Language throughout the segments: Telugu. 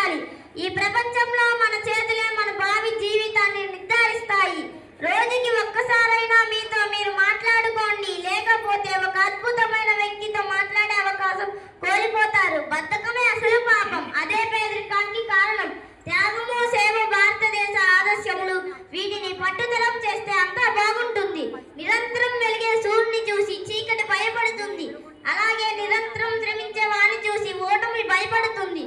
ఉండాలి. ఈ ప్రపంచంలో మన చేతులే మన భావి జీవితాన్ని నిర్ధారిస్తాయి. రోజుకి ఒక్కసారైనా మీతో మీరు మాట్లాడుకోండి, లేకపోతే ఒక అద్భుతమైన వ్యక్తితో మాట్లాడే అవకాశం కోల్పోతారు. బద్ధకమే అసలు పాపం, అదే పేదరికానికి కారణం. త్యాగము, సేవ భారతదేశ ఆదర్శములు. వీటిని పట్టుదలం చేస్తే అంతా బాగుంటుంది. నిరంతరం వెలిగే సూర్యుని చూసి చీకటి భయపడుతుంది, అలాగే నిరంతరం శ్రమించే వారిని చూసి ఓటమి భయపడుతుంది.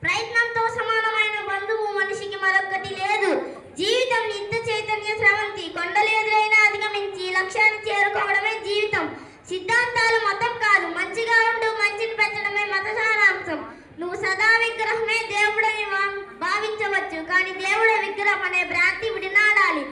ప్రయత్నంతో సమానమైన బంధువు మనిషికి మరొకటి లేదు. జీవితం నిత్య చైతన్య స్రవంతి. కొండలు ఎదురైనా అధిగమించి లక్ష్యాన్ని చేరుకోవడమే జీవితం. సిద్ధాంతాలు మతం కాదు, మంచిగా ఉండు, మంచిని పెంచడమే మత సారాంశం. నువ్వు సదా విగ్రహమే దేవుడని భావించవచ్చు, కానీ దేవుడ విగ్రహం అనే భ్రాంతి విడినాడాలి.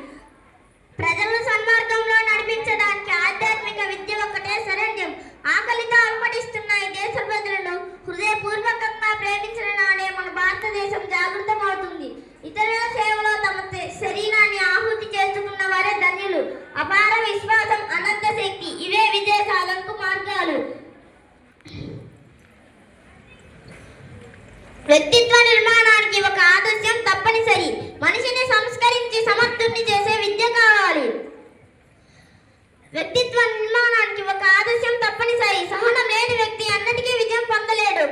ప్రజలను సన్మార్గంలో నడిపించడానికి ఆధ్యాత్మిక విద్య ఒక్కటే శరణ్యం. ఆకలితో అలమటిస్తున్న ఈ దేశ ప్రజలను హృదయపూర్వకంగా ప్రేమించిన నాడే మన భారతదేశం జాగృతమవుతుంది. ఇతరుల సేవలో తమ శరీరాన్ని ఆహుతి చేసుకున్న వారే ధన్యులు. అపార విశ్వాసం, అనంత శక్తి, ఇవే విజయ సాధనకు మార్గాలు. వ్యక్తిత్వ నిర్మాణానికి ఒక ఆదర్శం తప్పనిసరి. మనిషిని సంస్కరించి సమర్థుణ్ణి చేసే విద్య కావాలి. వ్యక్తిత్వ నిర్మాణానికి ఒక ఆదర్శం తప్పనిసరి. సహనం లేని వ్యక్తి అన్నిటికీ విజయం పొందలేడు.